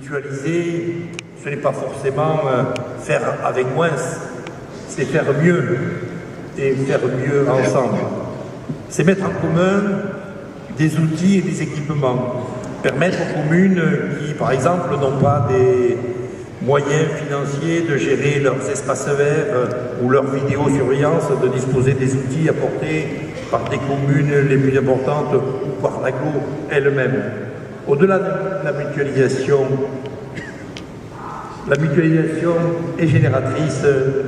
Mutualiser, ce n'est pas forcément faire avec moins, c'est faire mieux et faire mieux ensemble. C'est mettre en commun des outils et des équipements, permettre aux communes qui, par exemple, n'ont pas des moyens financiers de gérer leurs espaces verts ou leur vidéosurveillance, de disposer des outils apportés par des communes les plus importantes ou par l'agglo elle-même. Au-delà de la mutualisation est génératrice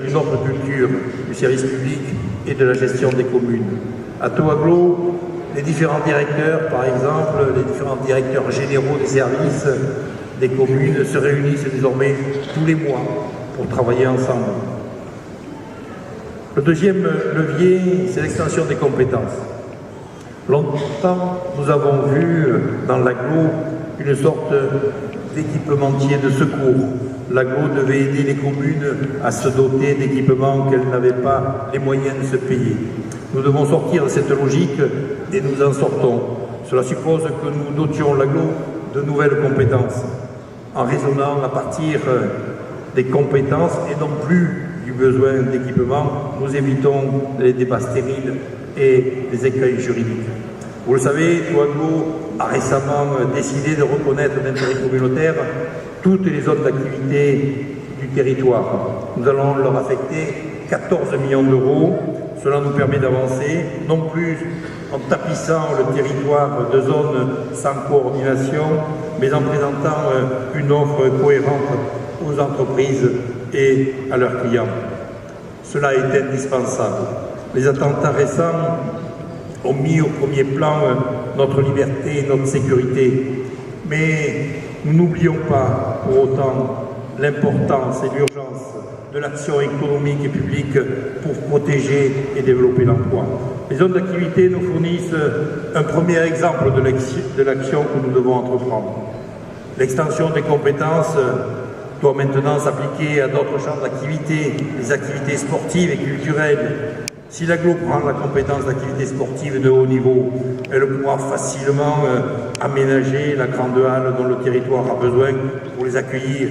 d'une autre culture du service public et de la gestion des communes. À Toaglo, les différents directeurs, par exemple, les différents directeurs généraux des services des communes se réunissent désormais tous les mois pour travailler ensemble. Le deuxième levier, c'est l'extension des compétences. Longtemps, nous avons vu dans l'agglo une sorte d'équipementier de secours. L'agglo devait aider les communes à se doter d'équipements qu'elles n'avaient pas les moyens de se payer. Nous devons sortir de cette logique et nous en sortons. Cela suppose que nous dotions l'agglo de nouvelles compétences, en raisonnant à partir des compétences et non plus du besoin d'équipement. Nous évitons les débats stériles et les écueils juridiques. Vous le savez, Toaglo a récemment décidé de reconnaître d'intérêt communautaire toutes les zones d'activité du territoire. Nous allons leur affecter 14 millions d'euros. Cela nous permet d'avancer, non plus en tapissant le territoire de zones sans coordination, mais en présentant une offre cohérente aux entreprises et à leurs clients. Cela est indispensable. Les attentats récents ont mis au premier plan notre liberté et notre sécurité. Mais nous n'oublions pas pour autant l'importance et l'urgence de l'action économique et publique pour protéger et développer l'emploi. Les zones d'activité nous fournissent un premier exemple de l'action que nous devons entreprendre. L'extension des compétences doit maintenant s'appliquer à d'autres champs d'activité, les activités sportives et culturelles. Si l'agglo prend la compétence d'activité sportive de haut niveau, elle pourra facilement aménager la grande halle dont le territoire a besoin pour les accueillir.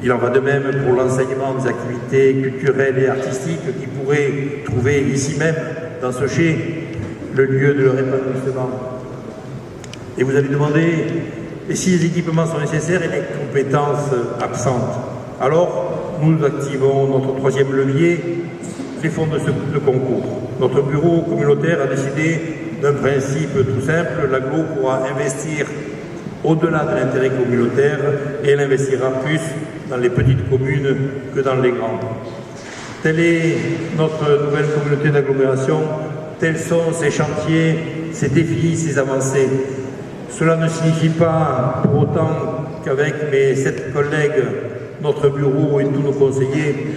Il en va de même pour l'enseignement des activités culturelles et artistiques qui pourraient trouver ici même, dans ce chai, le lieu de leur épanouissement. Et vous allez demander, et si les équipements sont nécessaires et les compétences absentes? Alors, nous activons notre troisième levier, les fonds de concours. Notre bureau communautaire a décidé d'un principe tout simple, l'agglo pourra investir au-delà de l'intérêt communautaire et elle investira plus dans les petites communes que dans les grandes. Telle est notre nouvelle communauté d'agglomération, tels sont ses chantiers, ses défis, ses avancées. Cela ne signifie pas pour autant qu'avec mes 7 collègues, notre bureau et tous nos conseillers,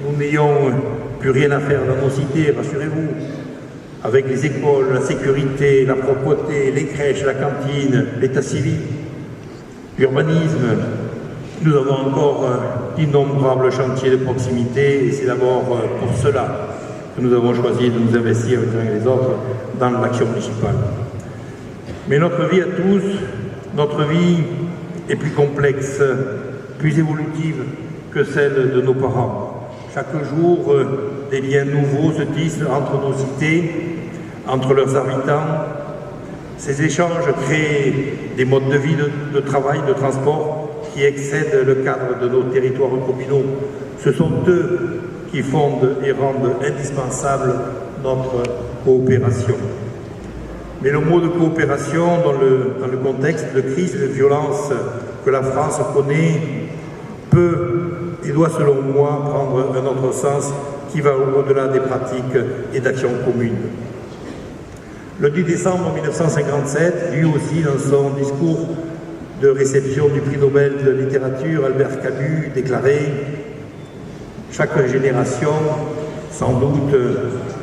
nous n'ayons plus rien à faire dans nos cités, rassurez-vous. Avec les écoles, la sécurité, la propreté, les crèches, la cantine, l'état civil, l'urbanisme, nous avons encore d'innombrables chantiers de proximité et c'est d'abord pour cela que nous avons choisi de nous investir les uns et les autres dans l'action municipale. Mais notre vie à tous, notre vie est plus complexe, plus évolutive que celle de nos parents. Chaque jour, des liens nouveaux se tissent entre nos cités, entre leurs habitants. Ces échanges créent des modes de vie, de travail, de transport qui excèdent le cadre de nos territoires communaux. Ce sont eux qui fondent et rendent indispensable notre coopération. Mais le mot de coopération, dans le contexte de crise et de violence que la France connaît, peut et doit, selon moi, prendre un autre sens qui va au-delà des pratiques et d'actions communes. Le 10 décembre 1957, lui aussi, dans son discours de réception du prix Nobel de littérature, Albert Camus déclarait « Chaque génération, sans doute,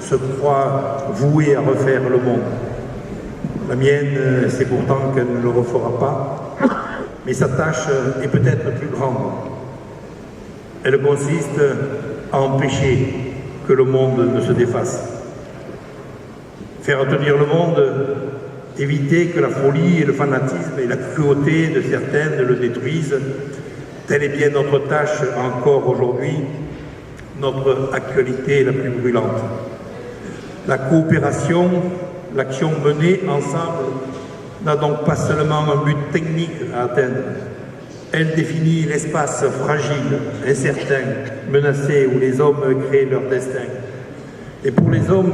se croit vouée à refaire le monde. La mienne, c'est pourtant qu'elle ne le refera pas, mais sa tâche est peut-être plus grande. Elle consiste à empêcher que le monde ne se défasse. Faire tenir le monde éviter que la folie et le fanatisme et la cruauté de certains ne le détruisent. Telle est bien notre tâche encore aujourd'hui, notre actualité la plus brûlante. La coopération, l'action menée ensemble n'a donc pas seulement un but technique à atteindre. Elle définit l'espace fragile, incertain, menacé où les hommes créent leur destin. Et pour les hommes,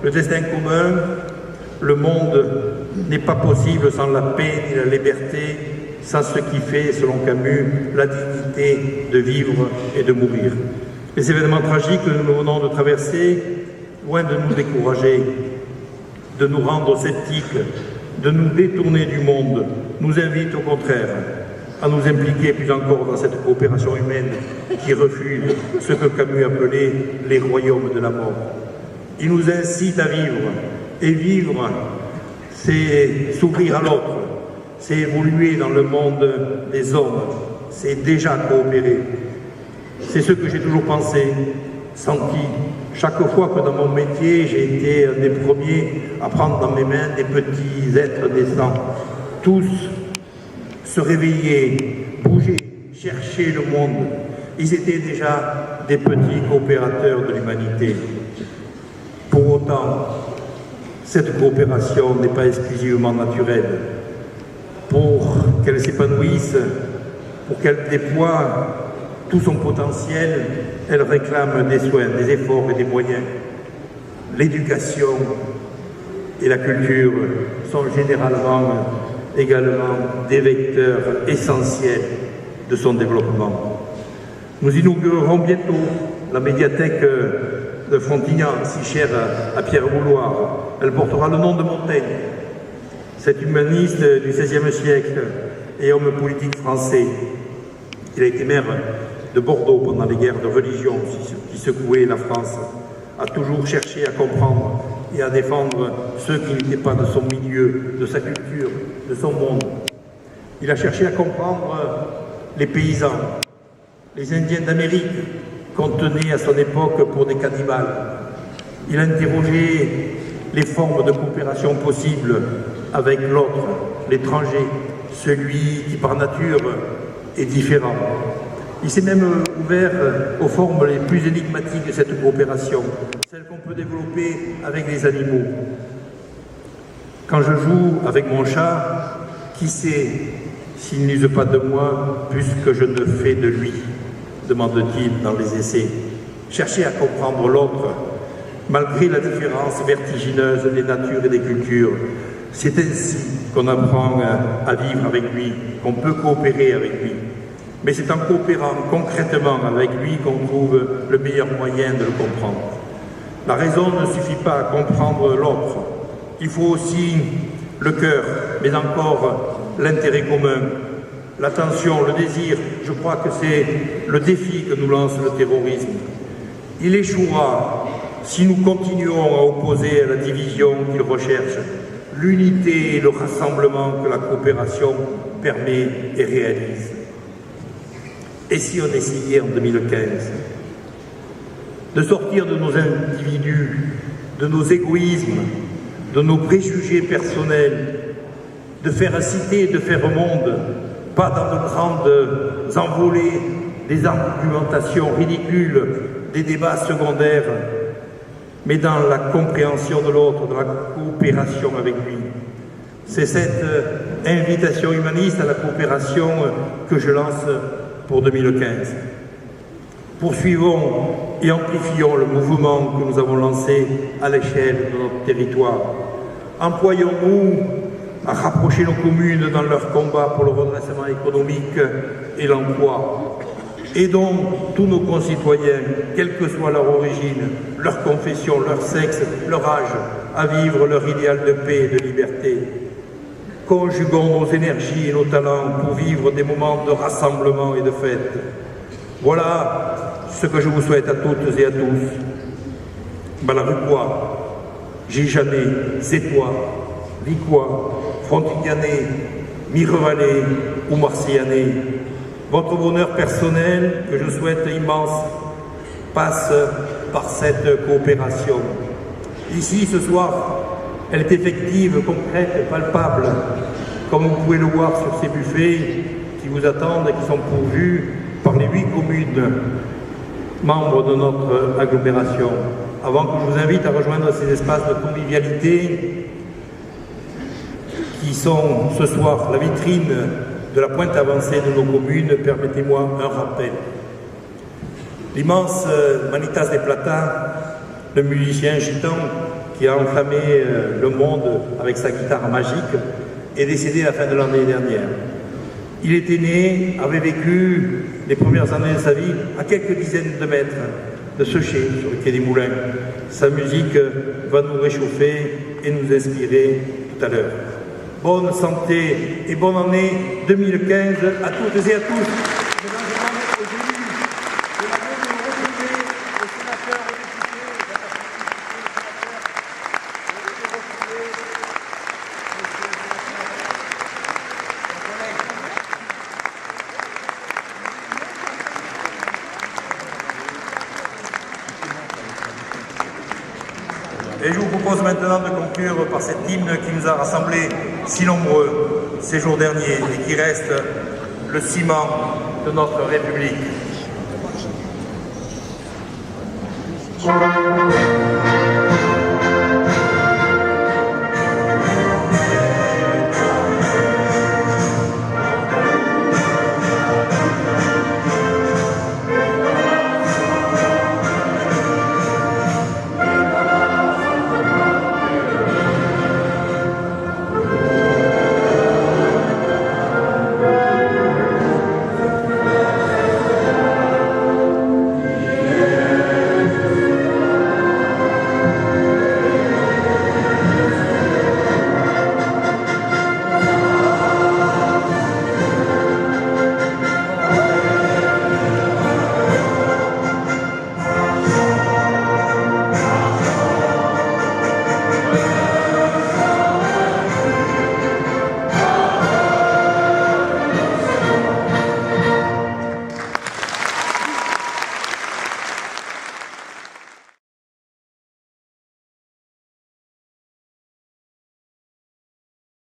le destin commun, le monde n'est pas possible sans la paix ni la liberté, sans ce qui fait, selon Camus, la dignité de vivre et de mourir. Les événements tragiques que nous venons de traverser, loin de nous décourager, de nous rendre sceptiques, de nous détourner du monde, nous invitent au contraire à nous impliquer plus encore dans cette coopération humaine qui refuse ce que Camus appelait les royaumes de la mort. Il nous incite à vivre, et vivre, c'est s'ouvrir à l'autre, c'est évoluer dans le monde des hommes, c'est déjà coopérer. C'est ce que j'ai toujours pensé, senti, chaque fois que dans mon métier j'ai été un des premiers à prendre dans mes mains des petits êtres naissants, tous se réveiller, bouger, chercher le monde. Ils étaient déjà des petits coopérateurs de l'humanité. Pour autant, cette coopération n'est pas exclusivement naturelle. Pour qu'elle s'épanouisse, pour qu'elle déploie tout son potentiel, elle réclame des soins, des efforts et des moyens. L'éducation et la culture sont généralement également des vecteurs essentiels de son développement. Nous inaugurerons bientôt la médiathèque de Frontignan, si chère à Pierre Bouloir. Elle portera le nom de Montaigne, cet humaniste du XVIe siècle et homme politique français. Il a été maire de Bordeaux pendant les guerres de religion qui secouaient la France, a toujours cherché à comprendre et à défendre ceux qui n'étaient pas de son milieu, de sa culture, de son monde. Il a cherché à comprendre les paysans, les Indiens d'Amérique, qu'on tenait à son époque pour des cannibales. Il a interrogé les formes de coopération possibles avec l'autre, l'étranger, celui qui par nature est différent. Il s'est même ouvert aux formes les plus énigmatiques de cette coopération, celles qu'on peut développer avec les animaux. Quand je joue avec mon chat, qui sait s'il n'use pas de moi plus que je ne fais de lui, demande-t-il dans les essais. Chercher à comprendre l'autre, malgré la différence vertigineuse des natures et des cultures. C'est ainsi qu'on apprend à vivre avec lui, qu'on peut coopérer avec lui. Mais c'est en coopérant concrètement avec lui qu'on trouve le meilleur moyen de le comprendre. La raison ne suffit pas à comprendre l'autre. Il faut aussi le cœur, mais encore l'intérêt commun, l'attention, le désir. Je crois que c'est le défi que nous lance le terrorisme. Il échouera si nous continuons à opposer à la division qu'il recherche l'unité et le rassemblement que la coopération permet et réalise. Et si on essayait en 2015 de sortir de nos individus, de nos égoïsmes, de nos préjugés personnels, de faire cité, de faire monde, pas dans de grandes envolées, des argumentations ridicules, des débats secondaires, mais dans la compréhension de l'autre, dans la coopération avec lui. C'est cette invitation humaniste à la coopération que je lance pour 2015. Poursuivons et amplifions le mouvement que nous avons lancé à l'échelle de notre territoire. Employons-nous à rapprocher nos communes dans leur combat pour le redressement économique et l'emploi. Aidons tous nos concitoyens, quelle que soit leur origine, leur confession, leur sexe, leur âge, à vivre leur idéal de paix et de liberté. Conjuguons nos énergies et nos talents pour vivre des moments de rassemblement et de fête. Voilà ce que je vous souhaite à toutes et à tous. Balaruquois, Gijanais, Zétois, Vicois, Frontignanais, Mirevalais ou Marseillanais, votre bonheur personnel, que je souhaite immense, passe par cette coopération. Ici, ce soir, Elle est effective, concrète, palpable, comme vous pouvez le voir sur ces buffets qui vous attendent et qui sont pourvus par les 8 communes membres de notre agglomération. Avant que je vous invite à rejoindre ces espaces de convivialité qui sont ce soir la vitrine de la pointe avancée de nos communes, permettez-moi un rappel. L'immense Manitas de Plata, le musicien gitan qui a enflammé le monde avec sa guitare magique, est décédé à la fin de l'année dernière. Il était né, avait vécu les premières années de sa vie à quelques dizaines de mètres de Sechet, sur le quai des Moulins. Sa musique va nous réchauffer et nous inspirer tout à l'heure. Bonne santé et bonne année 2015 à toutes et à tous. Et je vous propose maintenant de conclure par cet hymne qui nous a rassemblés si nombreux ces jours derniers et qui reste le ciment de notre République.